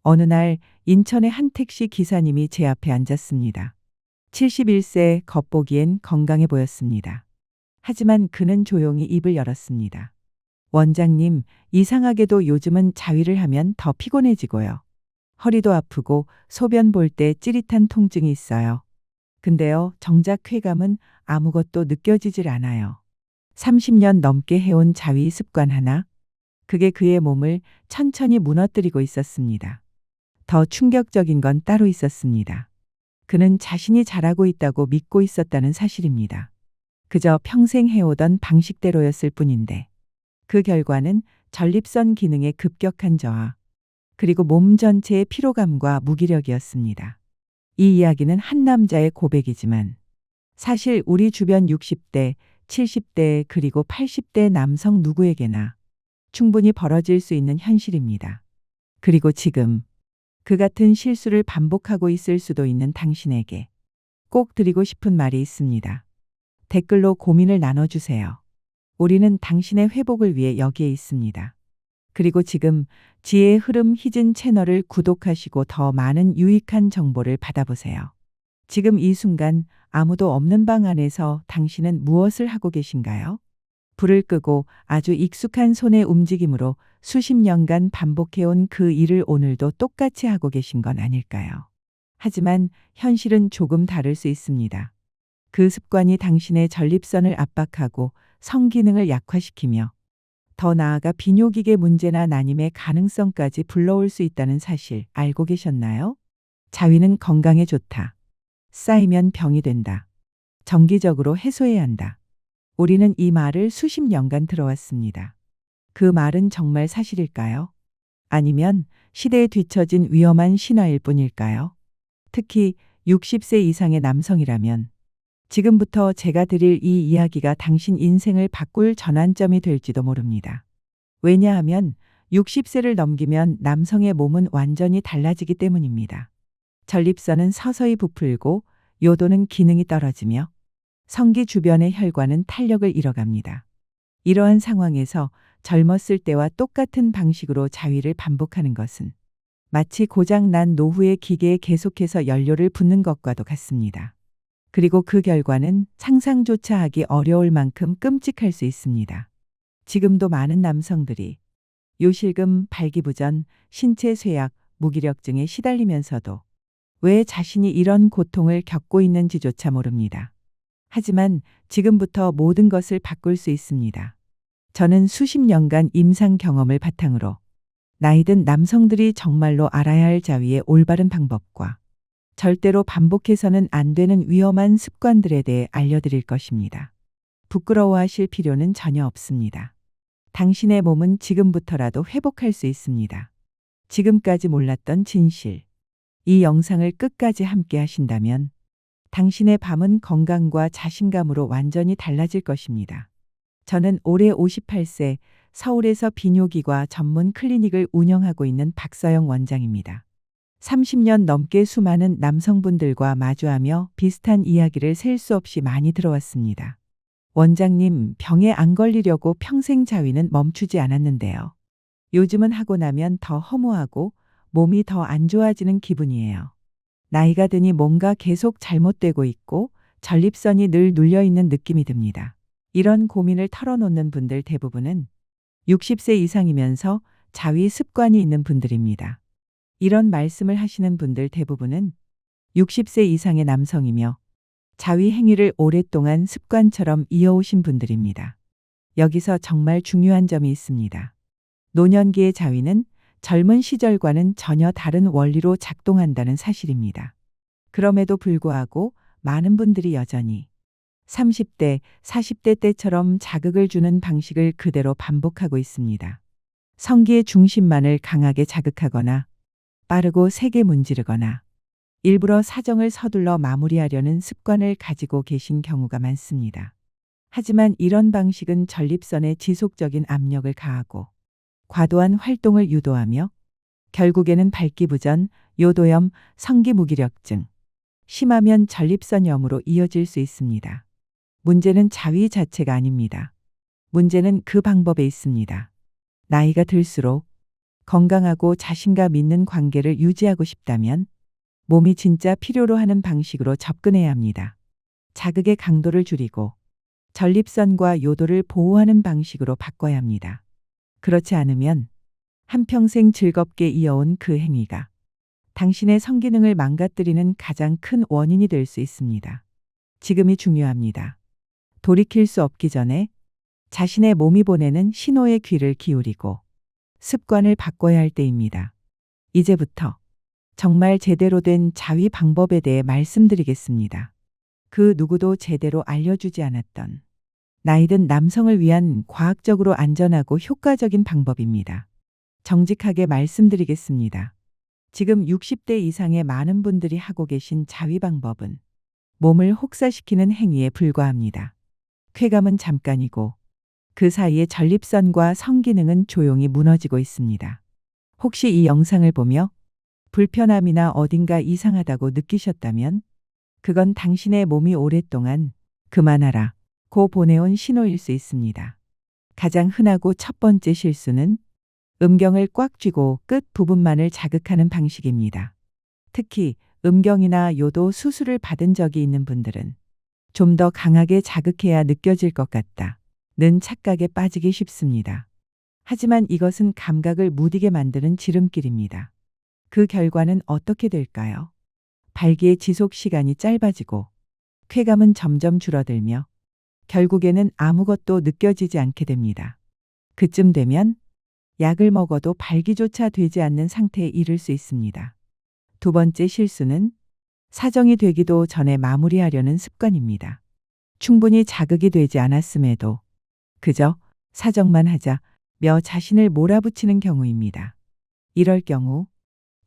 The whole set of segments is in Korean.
어느 날 인천의 한 택시 기사님이 제 앞에 앉았습니다. 71세, 겉보기엔 건강해 보였습니다. 하지만 그는 조용히 입을 열었습니다. 원장님, 이상하게도 요즘은 자위를 하면 더 피곤해지고요. 허리도 아프고 소변 볼 때 찌릿한 통증이 있어요. 근데요, 정작 쾌감은 아무것도 느껴지질 않아요. 30년 넘게 해온 자위 습관 하나, 그게 그의 몸을 천천히 무너뜨리고 있었습니다. 더 충격적인 건 따로 있었습니다. 그는 자신이 잘하고 있다고 믿고 있었다는 사실입니다. 그저 평생 해오던 방식대로였을 뿐인데, 그 결과는 전립선 기능의 급격한 저하, 그리고 몸 전체의 피로감과 무기력이었습니다. 이 이야기는 한 남자의 고백이지만, 사실 우리 주변 60대, 70대, 그리고 80대 남성 누구에게나 충분히 벌어질 수 있는 현실입니다. 그리고 지금 그 같은 실수를 반복하고 있을 수도 있는 당신에게 꼭 드리고 싶은 말이 있습니다. 댓글로 고민을 나눠주세요. 우리는 당신의 회복을 위해 여기에 있습니다. 그리고 지금 지혜의 흐름 희진 채널을 구독하시고 더 많은 유익한 정보를 받아보세요. 지금 이 순간 아무도 없는 방 안에서 당신은 무엇을 하고 계신가요? 불을 끄고 아주 익숙한 손의 움직임으로 수십 년간 반복해온 그 일을 오늘도 똑같이 하고 계신 건 아닐까요? 하지만 현실은 조금 다를 수 있습니다. 그 습관이 당신의 전립선을 압박하고 성기능을 약화시키며 더 나아가 비뇨기계 문제나 난임의 가능성까지 불러올 수 있다는 사실 알고 계셨나요? 자위는 건강에 좋다. 쌓이면 병이 된다. 정기적으로 해소해야 한다. 우리는 이 말을 수십 년간 들어왔습니다. 그 말은 정말 사실일까요? 아니면 시대에 뒤처진 위험한 신화일 뿐일까요? 특히 60세 이상의 남성이라면 지금부터 제가 드릴 이 이야기가 당신 인생을 바꿀 전환점이 될지도 모릅니다. 왜냐하면 60세를 넘기면 남성의 몸은 완전히 달라지기 때문입니다. 전립선은 서서히 부풀고 요도는 기능이 떨어지며 성기 주변의 혈관은 탄력을 잃어갑니다. 이러한 상황에서 젊었을 때와 똑같은 방식으로 자위를 반복하는 것은 마치 고장 난 노후의 기계에 계속해서 연료를 붓는 것과도 같습니다. 그리고 그 결과는 상상조차 하기 어려울 만큼 끔찍할 수 있습니다. 지금도 많은 남성들이 요실금, 발기부전, 신체 쇠약, 무기력증에 시달리면서도 왜 자신이 이런 고통을 겪고 있는지조차 모릅니다. 하지만 지금부터 모든 것을 바꿀 수 있습니다. 저는 수십 년간 임상 경험을 바탕으로 나이든 남성들이 정말로 알아야 할 자위의 올바른 방법과 절대로 반복해서는 안 되는 위험한 습관들에 대해 알려드릴 것입니다. 부끄러워하실 필요는 전혀 없습니다. 당신의 몸은 지금부터라도 회복할 수 있습니다. 지금까지 몰랐던 진실. 이 영상을 끝까지 함께 하신다면 당신의 밤은 건강과 자신감으로 완전히 달라질 것입니다. 저는 올해 58세 서울에서 비뇨기과 전문 클리닉을 운영하고 있는 박서영 원장입니다. 30년 넘게 수많은 남성분들과 마주하며 비슷한 이야기를 셀 수 없이 많이 들어왔습니다. 원장님, 병에 안 걸리려고 평생 자위는 멈추지 않았는데요. 요즘은 하고 나면 더 허무하고 몸이 더 안 좋아지는 기분이에요. 나이가 드니 뭔가 계속 잘못되고 있고 전립선이 늘 눌려있는 느낌이 듭니다. 이런 고민을 털어놓는 분들 대부분은 60세 이상이면서 자위 습관이 있는 분들입니다. 이런 말씀을 하시는 분들 대부분은 60세 이상의 남성이며 자위 행위를 오랫동안 습관처럼 이어오신 분들입니다. 여기서 정말 중요한 점이 있습니다. 노년기의 자위는 젊은 시절과는 전혀 다른 원리로 작동한다는 사실입니다. 그럼에도 불구하고 많은 분들이 여전히 30대, 40대 때처럼 자극을 주는 방식을 그대로 반복하고 있습니다. 성기의 중심만을 강하게 자극하거나 빠르고 세게 문지르거나 일부러 사정을 서둘러 마무리하려는 습관을 가지고 계신 경우가 많습니다. 하지만 이런 방식은 전립선에 지속적인 압력을 가하고 과도한 활동을 유도하며 결국에는 발기부전, 요도염, 성기 무기력증, 심하면 전립선염으로 이어질 수 있습니다. 문제는 자위 자체가 아닙니다. 문제는 그 방법에 있습니다. 나이가 들수록 건강하고 자신과 믿는 관계를 유지하고 싶다면 몸이 진짜 필요로 하는 방식으로 접근해야 합니다. 자극의 강도를 줄이고 전립선과 요도를 보호하는 방식으로 바꿔야 합니다. 그렇지 않으면 한평생 즐겁게 이어온 그 행위가 당신의 성기능을 망가뜨리는 가장 큰 원인이 될 수 있습니다. 지금이 중요합니다. 돌이킬 수 없기 전에 자신의 몸이 보내는 신호에 귀를 기울이고 습관을 바꿔야 할 때입니다. 이제부터 정말 제대로 된 자위 방법에 대해 말씀드리겠습니다. 그 누구도 제대로 알려주지 않았던 나이든 남성을 위한 과학적으로 안전하고 효과적인 방법입니다. 정직하게 말씀드리겠습니다. 지금 60대 이상의 많은 분들이 하고 계신 자위 방법은 몸을 혹사시키는 행위에 불과합니다. 쾌감은 잠깐이고 그 사이에 전립선과 성기능은 조용히 무너지고 있습니다. 혹시 이 영상을 보며 불편함이나 어딘가 이상하다고 느끼셨다면 그건 당신의 몸이 오랫동안 그만하라 고 보내온 신호일 수 있습니다. 가장 흔하고 첫 번째 실수는 음경을 꽉 쥐고 끝 부분만을 자극하는 방식입니다. 특히 음경이나 요도 수술을 받은 적이 있는 분들은 좀 더 강하게 자극해야 느껴질 것 같다는 착각에 빠지기 쉽습니다. 하지만 이것은 감각을 무디게 만드는 지름길입니다. 그 결과는 어떻게 될까요? 발기의 지속 시간이 짧아지고 쾌감은 점점 줄어들며 결국에는 아무것도 느껴지지 않게 됩니다. 그쯤 되면 약을 먹어도 발기조차 되지 않는 상태에 이를 수 있습니다. 두 번째 실수는 사정이 되기도 전에 마무리하려는 습관입니다. 충분히 자극이 되지 않았음에도 그저 사정만 하자며 자신을 몰아붙이는 경우입니다. 이럴 경우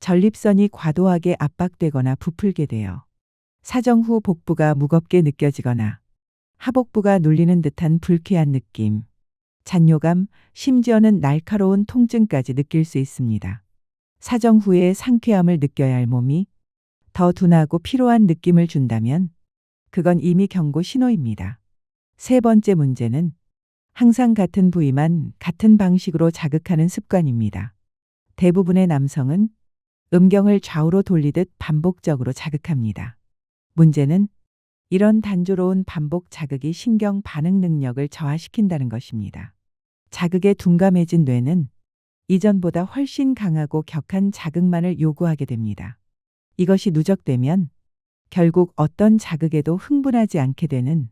전립선이 과도하게 압박되거나 부풀게 되어 사정 후 복부가 무겁게 느껴지거나 하복부가 눌리는 듯한 불쾌한 느낌, 잔뇨감, 심지어는 날카로운 통증까지 느낄 수 있습니다. 사정 후에 상쾌함을 느껴야 할 몸이 더 둔하고 피로한 느낌을 준다면 그건 이미 경고 신호입니다. 세 번째 문제는 항상 같은 부위만 같은 방식으로 자극하는 습관입니다. 대부분의 남성은 음경을 좌우로 돌리듯 반복적으로 자극합니다. 문제는 이런 단조로운 반복 자극이 신경 반응 능력을 저하시킨다는 것입니다. 자극에 둔감해진 뇌는 이전보다 훨씬 강하고 격한 자극만을 요구하게 됩니다. 이것이 누적되면 결국 어떤 자극에도 흥분하지 않게 되는,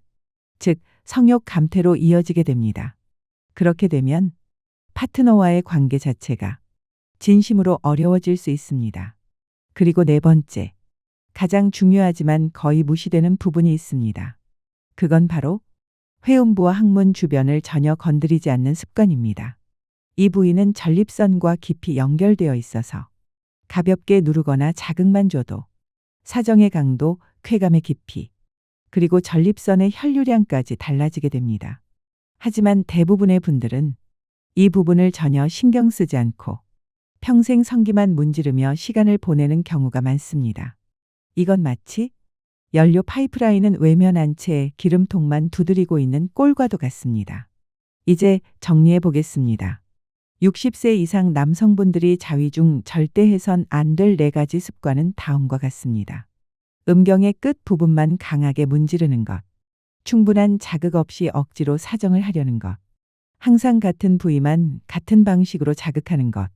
즉 성욕 감퇴로 이어지게 됩니다. 그렇게 되면 파트너와의 관계 자체가 진심으로 어려워질 수 있습니다. 그리고 네 번째, 가장 중요하지만 거의 무시되는 부분이 있습니다. 그건 바로 회음부와 항문 주변을 전혀 건드리지 않는 습관입니다. 이 부위는 전립선과 깊이 연결되어 있어서 가볍게 누르거나 자극만 줘도 사정의 강도, 쾌감의 깊이, 그리고 전립선의 혈류량까지 달라지게 됩니다. 하지만 대부분의 분들은 이 부분을 전혀 신경 쓰지 않고 평생 성기만 문지르며 시간을 보내는 경우가 많습니다. 이건 마치 연료 파이프라인은 외면한 채 기름통만 두드리고 있는 꼴과도 같습니다. 이제 정리해 보겠습니다. 60세 이상 남성분들이 자위 중 절대 해선 안 될 4가지 습관은 다음과 같습니다. 음경의 끝 부분만 강하게 문지르는 것. 충분한 자극 없이 억지로 사정을 하려는 것. 항상 같은 부위만 같은 방식으로 자극하는 것.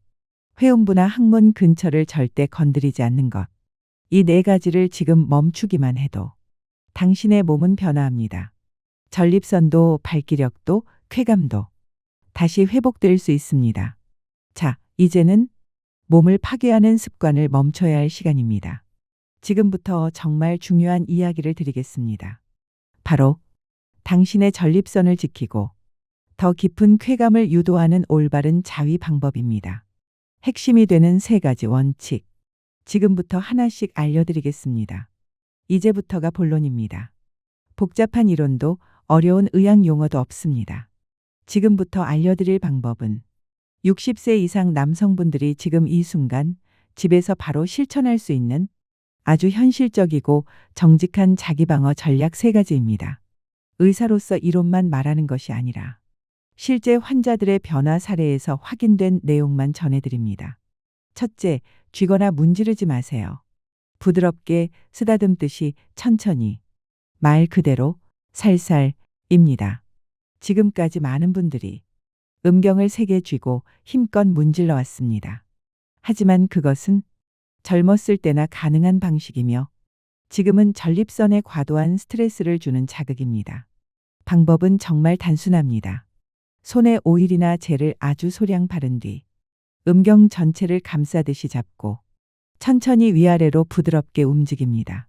회음부나 항문 근처를 절대 건드리지 않는 것. 이 4가지를 지금 멈추기만 해도 당신의 몸은 변화합니다. 전립선도 발기력도 쾌감도 다시 회복될 수 있습니다. 자, 이제는 몸을 파괴하는 습관을 멈춰야 할 시간입니다. 지금부터 정말 중요한 이야기를 드리겠습니다. 바로 당신의 전립선을 지키고 더 깊은 쾌감을 유도하는 올바른 자위 방법입니다. 핵심이 되는 3가지 원칙. 지금부터 하나씩 알려드리겠습니다. 이제부터가 본론입니다. 복잡한 이론도 어려운 의학 용어도 없습니다. 지금부터 알려드릴 방법은 60세 이상 남성분들이 지금 이 순간 집에서 바로 실천할 수 있는 아주 현실적이고 정직한 자기방어 전략 3가지입니다. 의사로서 이론만 말하는 것이 아니라 실제 환자들의 변화 사례에서 확인된 내용만 전해드립니다. 첫째, 쥐거나 문지르지 마세요. 부드럽게 쓰다듬듯이 천천히. 말 그대로 살살입니다. 지금까지 많은 분들이 음경을 세게 쥐고 힘껏 문질러 왔습니다. 하지만 그것은 젊었을 때나 가능한 방식이며 지금은 전립선에 과도한 스트레스를 주는 자극입니다. 방법은 정말 단순합니다. 손에 오일이나 젤을 아주 소량 바른 뒤 음경 전체를 감싸듯이 잡고 천천히 위아래로 부드럽게 움직입니다.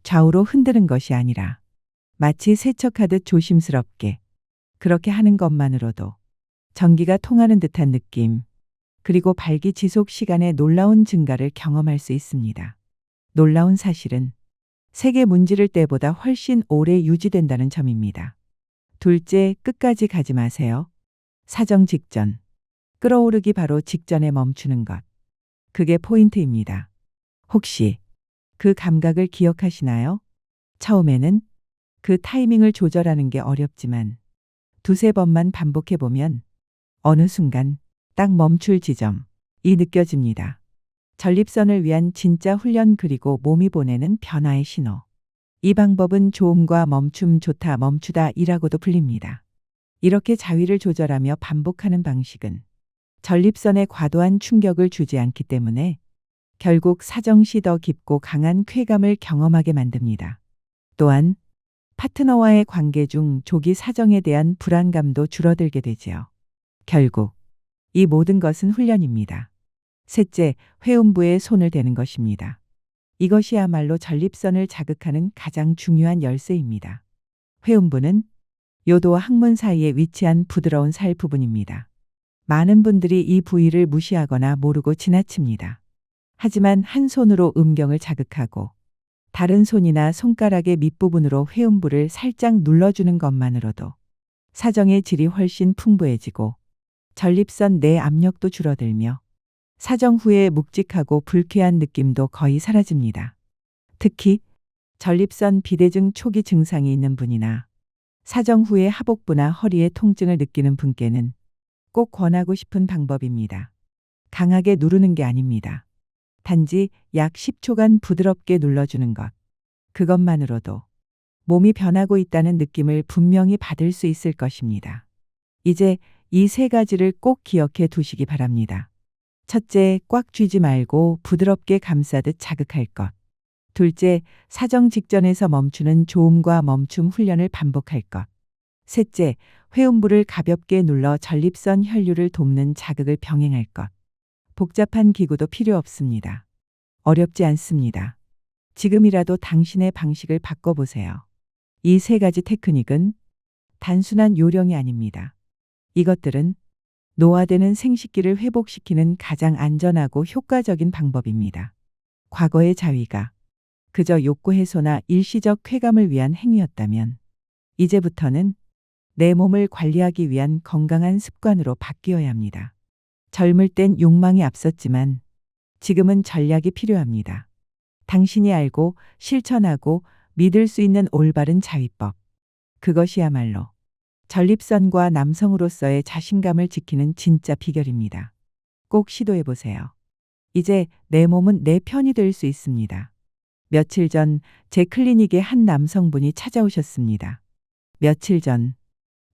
좌우로 흔드는 것이 아니라 마치 세척하듯 조심스럽게 그렇게 하는 것만으로도 전기가 통하는 듯한 느낌, 그리고 발기 지속 시간의 놀라운 증가를 경험할 수 있습니다. 놀라운 사실은 세게 문지를 때보다 훨씬 오래 유지된다는 점입니다. 둘째, 끝까지 가지 마세요. 사정 직전. 끌어오르기 바로 직전에 멈추는 것. 그게 포인트입니다. 혹시 그 감각을 기억하시나요? 처음에는 그 타이밍을 조절하는 게 어렵지만 두세 번만 반복해보면 어느 순간 딱 멈출 지점이 느껴집니다. 전립선을 위한 진짜 훈련, 그리고 몸이 보내는 변화의 신호. 이 방법은 조음과 멈춤, 좋다, 멈추다 이라고도 불립니다. 이렇게 자위를 조절하며 반복하는 방식은 전립선에 과도한 충격을 주지 않기 때문에 결국 사정 시 더 깊고 강한 쾌감을 경험하게 만듭니다. 또한 파트너와의 관계 중 조기 사정에 대한 불안감도 줄어들게 되지요. 결국 이 모든 것은 훈련입니다. 셋째, 회음부에 손을 대는 것입니다. 이것이야말로 전립선을 자극하는 가장 중요한 열쇠입니다. 회음부는 요도와 항문 사이에 위치한 부드러운 살 부분입니다. 많은 분들이 이 부위를 무시하거나 모르고 지나칩니다. 하지만 한 손으로 음경을 자극하고 다른 손이나 손가락의 밑부분으로 회음부를 살짝 눌러주는 것만으로도 사정의 질이 훨씬 풍부해지고 전립선 내 압력도 줄어들며 사정 후에 묵직하고 불쾌한 느낌도 거의 사라집니다. 특히 전립선 비대증 초기 증상이 있는 분이나 사정 후에 하복부나 허리의 통증을 느끼는 분께는 꼭 권하고 싶은 방법입니다. 강하게 누르는 게 아닙니다. 단지 약 10초간 부드럽게 눌러주는 것. 그것만으로도 몸이 변하고 있다는 느낌을 분명히 받을 수 있을 것입니다. 이제 이 세 가지를 꼭 기억해 두시기 바랍니다. 첫째, 꽉 쥐지 말고 부드럽게 감싸듯 자극할 것. 둘째, 사정 직전에서 멈추는 조음과 멈춤 훈련을 반복할 것. 셋째, 회음부를 가볍게 눌러 전립선 혈류를 돕는 자극을 병행할 것. 복잡한 기구도 필요 없습니다. 어렵지 않습니다. 지금이라도 당신의 방식을 바꿔보세요. 이 세 가지 테크닉은 단순한 요령이 아닙니다. 이것들은 노화되는 생식기를 회복시키는 가장 안전하고 효과적인 방법입니다. 과거의 자위가 그저 욕구 해소나 일시적 쾌감을 위한 행위였다면 이제부터는 내 몸을 관리하기 위한 건강한 습관으로 바뀌어야 합니다. 젊을 땐 욕망이 앞섰지만 지금은 전략이 필요합니다. 당신이 알고 실천하고 믿을 수 있는 올바른 자위법. 그것이야말로 전립선과 남성으로서의 자신감을 지키는 진짜 비결입니다. 꼭 시도해 보세요. 이제 내 몸은 내 편이 될 수 있습니다. 며칠 전 제 클리닉에 한 남성분이 찾아오셨습니다. 며칠 전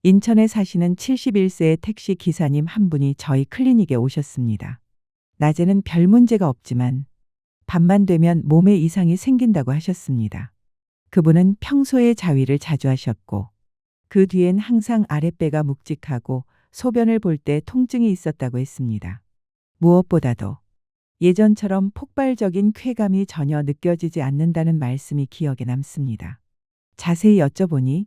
인천에 사시는 71세의 택시 기사님 한 분이 저희 클리닉에 오셨습니다. 낮에는 별 문제가 없지만 밤만 되면 몸에 이상이 생긴다고 하셨습니다. 그분은 평소에 자위를 자주 하셨고 그 뒤엔 항상 아랫배가 묵직하고 소변을 볼 때 통증이 있었다고 했습니다. 무엇보다도 예전처럼 폭발적인 쾌감이 전혀 느껴지지 않는다는 말씀이 기억에 남습니다. 자세히 여쭤보니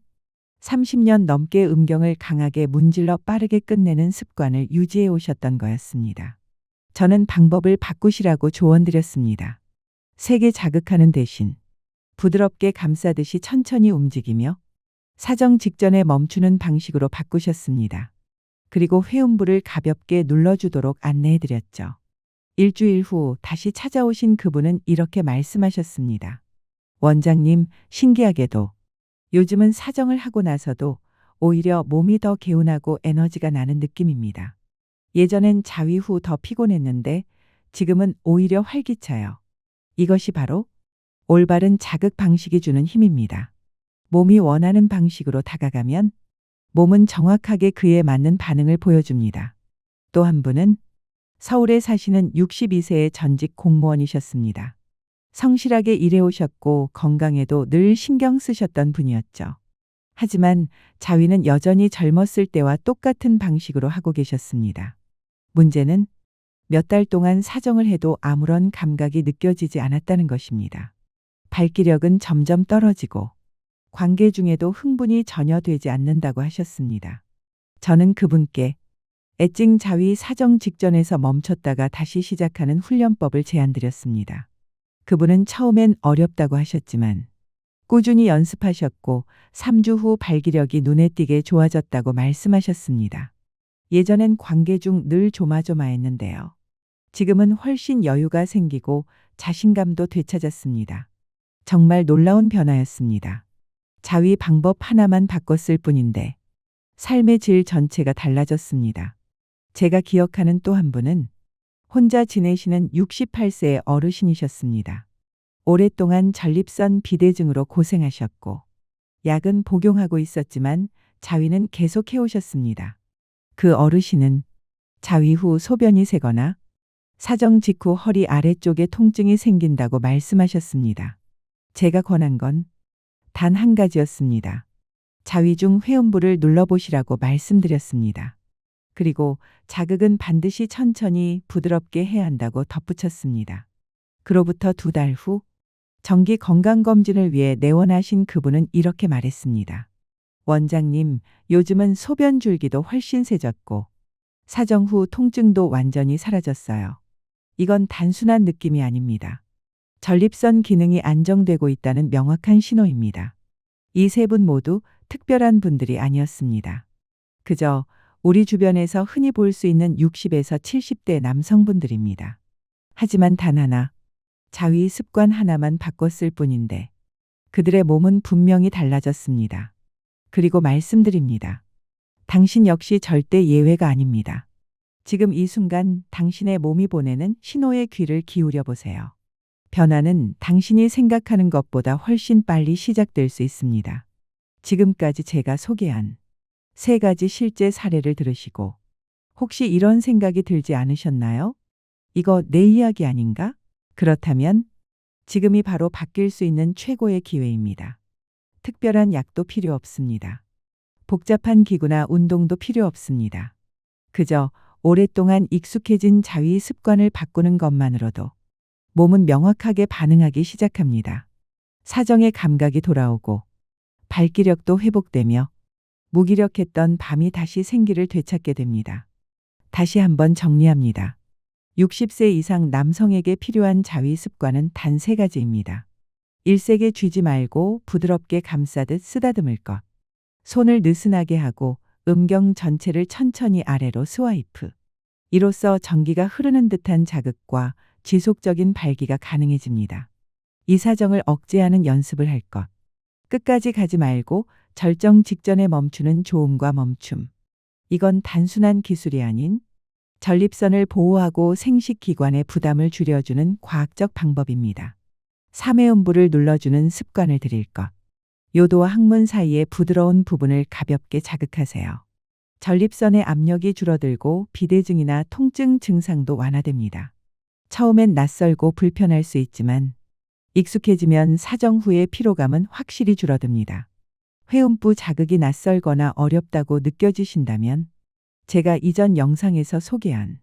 30년 넘게 음경을 강하게 문질러 빠르게 끝내는 습관을 유지해 오셨던 거였습니다. 저는 방법을 바꾸시라고 조언드렸습니다. 세게 자극하는 대신 부드럽게 감싸듯이 천천히 움직이며 사정 직전에 멈추는 방식으로 바꾸셨습니다. 그리고 회음부를 가볍게 눌러주도록 안내해드렸죠. 일주일 후 다시 찾아오신 그분은 이렇게 말씀하셨습니다. 원장님, 신기하게도 요즘은 사정을 하고 나서도 오히려 몸이 더 개운하고 에너지가 나는 느낌입니다. 예전엔 자위 후 더 피곤했는데 지금은 오히려 활기차요. 이것이 바로 올바른 자극 방식이 주는 힘입니다. 몸이 원하는 방식으로 다가가면 몸은 정확하게 그에 맞는 반응을 보여줍니다. 또 한 분은 서울에 사시는 62세의 전직 공무원이셨습니다. 성실하게 일해오셨고 건강에도 늘 신경 쓰셨던 분이었죠. 하지만 자위는 여전히 젊었을 때와 똑같은 방식으로 하고 계셨습니다. 문제는 몇 달 동안 사정을 해도 아무런 감각이 느껴지지 않았다는 것입니다. 발기력은 점점 떨어지고 관계 중에도 흥분이 전혀 되지 않는다고 하셨습니다. 저는 그분께 애증 자위 사정 직전에서 멈췄다가 다시 시작하는 훈련법을 제안드렸습니다. 그분은 처음엔 어렵다고 하셨지만 꾸준히 연습하셨고 3주 후 발기력이 눈에 띄게 좋아졌다고 말씀하셨습니다. 예전엔 관계 중 늘 조마조마했는데요. 지금은 훨씬 여유가 생기고 자신감도 되찾았습니다. 정말 놀라운 변화였습니다. 자위 방법 하나만 바꿨을 뿐인데 삶의 질 전체가 달라졌습니다. 제가 기억하는 또 한 분은 혼자 지내시는 68세의 어르신이셨습니다. 오랫동안 전립선 비대증으로 고생하셨고 약은 복용하고 있었지만 자위는 계속 해오셨습니다. 그 어르신은 자위 후 소변이 새거나 사정 직후 허리 아래쪽에 통증이 생긴다고 말씀하셨습니다. 제가 권한 건 단 한 가지였습니다. 자위 중 회음부를 눌러보시라고 말씀드렸습니다. 그리고 자극은 반드시 천천히 부드럽게 해야 한다고 덧붙였습니다. 그로부터 2달 후 정기 건강검진을 위해 내원하신 그분은 이렇게 말했습니다. 원장님, 요즘은 소변 줄기도 훨씬 세졌고 사정 후 통증도 완전히 사라졌어요. 이건 단순한 느낌이 아닙니다. 전립선 기능이 안정되고 있다는 명확한 신호입니다. 이 세 분 모두 특별한 분들이 아니었습니다. 그저 우리 주변에서 흔히 볼 수 있는 60에서 70대 남성분들입니다. 하지만 단 하나, 자위 습관 하나만 바꿨을 뿐인데 그들의 몸은 분명히 달라졌습니다. 그리고 말씀드립니다. 당신 역시 절대 예외가 아닙니다. 지금 이 순간 당신의 몸이 보내는 신호에 귀를 기울여 보세요. 변화는 당신이 생각하는 것보다 훨씬 빨리 시작될 수 있습니다. 지금까지 제가 소개한 3가지 실제 사례를 들으시고 혹시 이런 생각이 들지 않으셨나요? 이거 내 이야기 아닌가? 그렇다면 지금이 바로 바뀔 수 있는 최고의 기회입니다. 특별한 약도 필요 없습니다. 복잡한 기구나 운동도 필요 없습니다. 그저 오랫동안 익숙해진 자위 습관을 바꾸는 것만으로도 몸은 명확하게 반응하기 시작합니다. 사정의 감각이 돌아오고 발기력도 회복되며 무기력했던 밤이 다시 생기를 되찾게 됩니다. 다시 한번 정리합니다. 60세 이상 남성에게 필요한 자위 습관은 단 3가지입니다. 일색에 쥐지 말고 부드럽게 감싸듯 쓰다듬을 것. 손을 느슨하게 하고 음경 전체를 천천히 아래로 스와이프. 이로써 전기가 흐르는 듯한 자극과 지속적인 발기가 가능해집니다. 이 사정을 억제하는 연습을 할 것. 끝까지 가지 말고 절정 직전에 멈추는 조음과 멈춤. 이건 단순한 기술이 아닌 전립선을 보호하고 생식기관의 부담을 줄여주는 과학적 방법입니다. 3회 음부를 눌러주는 습관을 들일 것. 요도와 항문 사이의 부드러운 부분을 가볍게 자극하세요. 전립선의 압력이 줄어들고 비대증이나 통증 증상도 완화됩니다. 처음엔 낯설고 불편할 수 있지만 익숙해지면 사정 후의 피로감은 확실히 줄어듭니다. 회음부 자극이 낯설거나 어렵다고 느껴지신다면 제가 이전 영상에서 소개한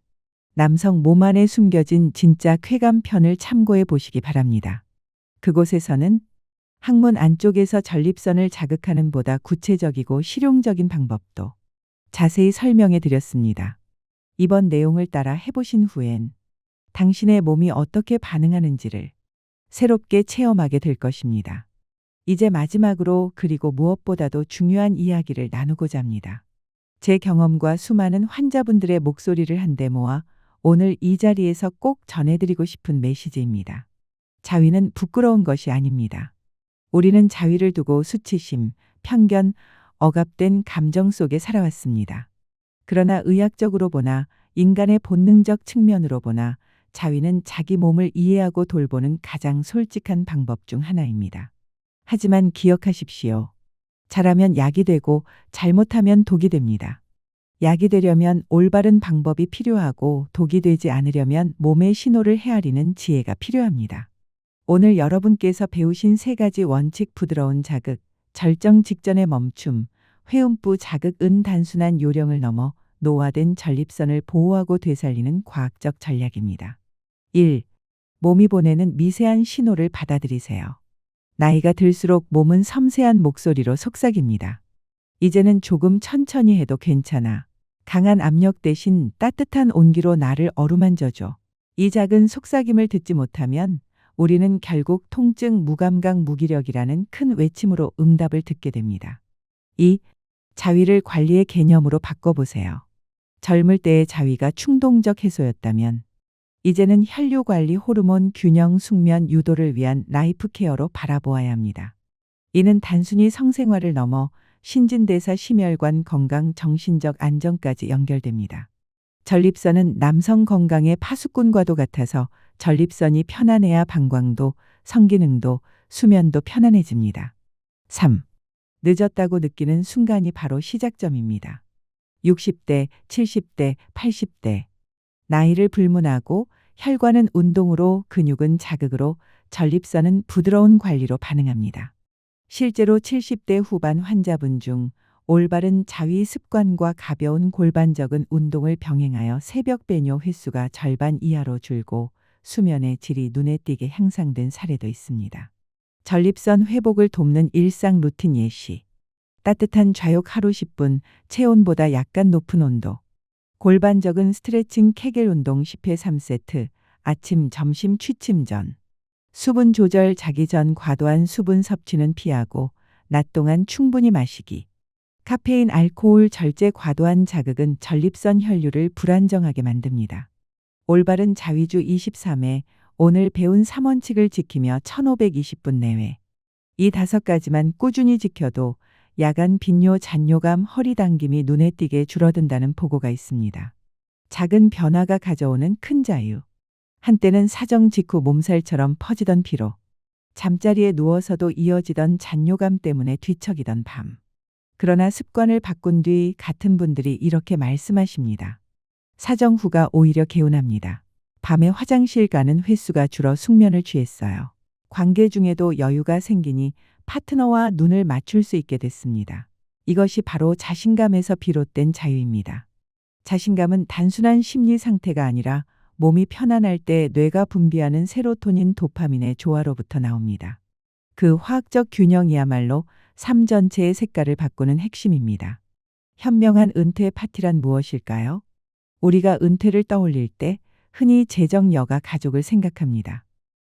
남성 몸 안에 숨겨진 진짜 쾌감편을 참고해 보시기 바랍니다. 그곳에서는 항문 안쪽에서 전립선을 자극하는 보다 구체적이고 실용적인 방법도 자세히 설명해 드렸습니다. 이번 내용을 따라 해보신 후엔 당신의 몸이 어떻게 반응하는지를 새롭게 체험하게 될 것입니다. 이제 마지막으로 그리고 무엇보다도 중요한 이야기를 나누고자 합니다. 제 경험과 수많은 환자분들의 목소리를 한데 모아 오늘 이 자리에서 꼭 전해드리고 싶은 메시지입니다. 자위는 부끄러운 것이 아닙니다. 우리는 자위를 두고 수치심, 편견, 억압된 감정 속에 살아왔습니다. 그러나 의학적으로 보나 인간의 본능적 측면으로 보나 자위는 자기 몸을 이해하고 돌보는 가장 솔직한 방법 중 하나입니다. 하지만 기억하십시오. 잘하면 약이 되고 잘못하면 독이 됩니다. 약이 되려면 올바른 방법이 필요하고 독이 되지 않으려면 몸의 신호를 헤아리는 지혜가 필요합니다. 오늘 여러분께서 배우신 세 가지 원칙 부드러운 자극, 절정 직전의 멈춤, 회음부 자극은 단순한 요령을 넘어 노화된 전립선을 보호하고 되살리는 과학적 전략입니다. 1. 몸이 보내는 미세한 신호를 받아들이세요. 나이가 들수록 몸은 섬세한 목소리로 속삭입니다. 이제는 조금 천천히 해도 괜찮아. 강한 압력 대신 따뜻한 온기로 나를 어루만져줘. 이 작은 속삭임을 듣지 못하면 우리는 결국 통증, 무감각, 무기력이라는 큰 외침으로 응답을 듣게 됩니다. 2. 자위를 관리의 개념으로 바꿔보세요. 젊을 때의 자위가 충동적 해소였다면 이제는 혈류 관리, 호르몬 균형, 숙면 유도를 위한 라이프 케어로 바라보아야 합니다. 이는 단순히 성생활을 넘어 신진대사, 심혈관 건강, 정신적 안정까지 연결됩니다. 전립선은 남성 건강의 파수꾼과도 같아서 전립선이 편안해야 방광도, 성기능도, 수면도 편안해집니다. 3. 늦었다고 느끼는 순간이 바로 시작점입니다. 60대, 70대, 80대. 나이를 불문하고 혈관은 운동으로, 근육은 자극으로, 전립선은 부드러운 관리로 반응합니다. 실제로 70대 후반 환자분 중 올바른 자위 습관과 가벼운 골반적인 운동을 병행하여 새벽 배뇨 횟수가 절반 이하로 줄고 수면의 질이 눈에 띄게 향상된 사례도 있습니다. 전립선 회복을 돕는 일상 루틴 예시. 따뜻한 좌욕 하루 10분, 체온보다 약간 높은 온도. 골반적인 스트레칭 케겔 운동 10회 3세트, 아침, 점심, 취침 전. 수분 조절 자기 전 과도한 수분 섭취는 피하고 낮 동안 충분히 마시기. 카페인, 알코올 절제 과도한 자극은 전립선 혈류를 불안정하게 만듭니다. 올바른 자위주 23회, 오늘 배운 3원칙을 지키며 1520분 내외. 이 5가지만 꾸준히 지켜도 야간 빈뇨, 잔뇨감, 허리 당김이 눈에 띄게 줄어든다는 보고가 있습니다. 작은 변화가 가져오는 큰 자유. 한때는 사정 직후 몸살처럼 퍼지던 피로. 잠자리에 누워서도 이어지던 잔뇨감 때문에 뒤척이던 밤. 그러나 습관을 바꾼 뒤 같은 분들이 이렇게 말씀하십니다. 사정 후가 오히려 개운합니다. 밤에 화장실 가는 횟수가 줄어 숙면을 취했어요. 관계 중에도 여유가 생기니 파트너와 눈을 맞출 수 있게 됐습니다. 이것이 바로 자신감에서 비롯된 자유입니다. 자신감은 단순한 심리 상태가 아니라 몸이 편안할 때 뇌가 분비하는 세로토닌, 도파민의 조화로부터 나옵니다. 그 화학적 균형이야말로 삶 전체의 색깔을 바꾸는 핵심입니다. 현명한 은퇴 파티란 무엇일까요? 우리가 은퇴를 떠올릴 때 흔히 재정, 여가, 가족을 생각합니다.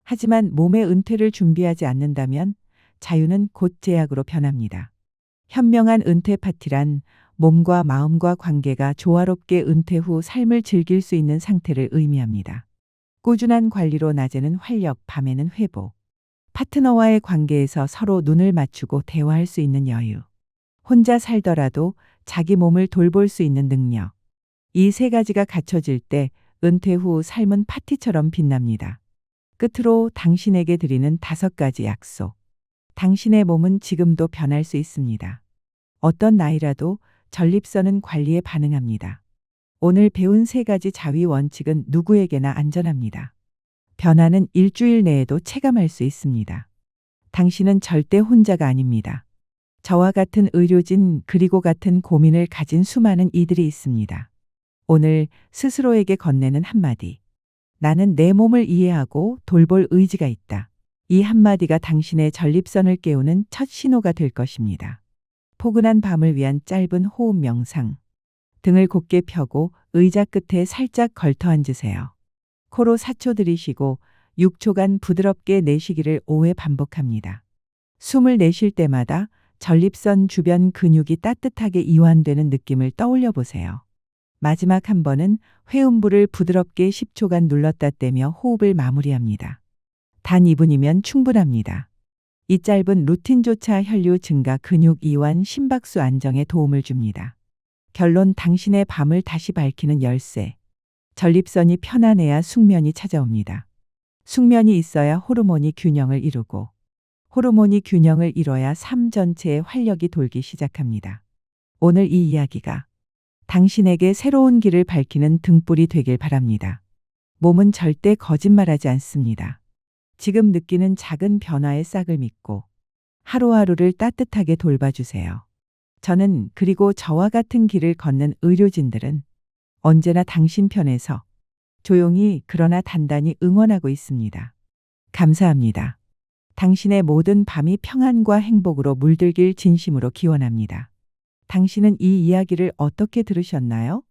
하지만 몸의 은퇴를 준비하지 않는다면 자유는 곧 제약으로 변합니다. 현명한 은퇴 파티란 몸과 마음과 관계가 조화롭게 은퇴 후 삶을 즐길 수 있는 상태를 의미합니다. 꾸준한 관리로 낮에는 활력, 밤에는 회복. 파트너와의 관계에서 서로 눈을 맞추고 대화할 수 있는 여유. 혼자 살더라도 자기 몸을 돌볼 수 있는 능력. 이 3가지가 갖춰질 때 은퇴 후 삶은 파티처럼 빛납니다. 끝으로 당신에게 드리는 5가지 약속. 당신의 몸은 지금도 변할 수 있습니다. 어떤 나이라도 전립선은 관리에 반응합니다. 오늘 배운 3가지 자위 원칙은 누구에게나 안전합니다. 변화는 일주일 내에도 체감할 수 있습니다. 당신은 절대 혼자가 아닙니다. 저와 같은 의료진 그리고 같은 고민을 가진 수많은 이들이 있습니다. 오늘 스스로에게 건네는 한마디. 나는 내 몸을 이해하고 돌볼 의지가 있다. 이 한마디가 당신의 전립선을 깨우는 첫 신호가 될 것입니다. 포근한 밤을 위한 짧은 호흡 명상. 등을 곧게 펴고 의자 끝에 살짝 걸터 앉으세요. 코로 4초 들이쉬고 6초간 부드럽게 내쉬기를 5회 반복합니다. 숨을 내쉴 때마다 전립선 주변 근육이 따뜻하게 이완되는 느낌을 떠올려 보세요. 마지막 한 번은 회음부를 부드럽게 10초간 눌렀다 떼며 호흡을 마무리합니다. 단 2분이면 충분합니다. 이 짧은 루틴조차 혈류 증가, 근육 이완, 심박수 안정에 도움을 줍니다. 결론, 당신의 밤을 다시 밝히는 열쇠. 전립선이 편안해야 숙면이 찾아옵니다. 숙면이 있어야 호르몬이 균형을 이루고, 호르몬이 균형을 이뤄야 삶 전체에 활력이 돌기 시작합니다. 오늘 이 이야기가 당신에게 새로운 길을 밝히는 등불이 되길 바랍니다. 몸은 절대 거짓말하지 않습니다. 지금 느끼는 작은 변화의 싹을 믿고 하루하루를 따뜻하게 돌봐주세요. 그리고 저와 같은 길을 걷는 의료진들은 언제나 당신 편에서 조용히 그러나 단단히 응원하고 있습니다. 감사합니다. 당신의 모든 밤이 평안과 행복으로 물들길 진심으로 기원합니다. 당신은 이 이야기를 어떻게 들으셨나요?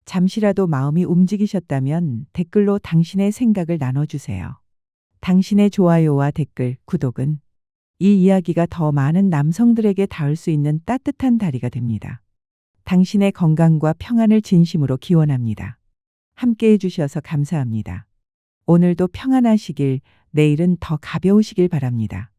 잠시라도 마음이 움직이셨다면 댓글로 당신의 생각을 나눠주세요. 당신의 좋아요와 댓글, 구독은 이 이야기가 더 많은 남성들에게 닿을 수 있는 따뜻한 다리가 됩니다. 당신의 건강과 평안을 진심으로 기원합니다. 함께 해주셔서 감사합니다. 오늘도 평안하시길, 내일은 더 가벼우시길 바랍니다.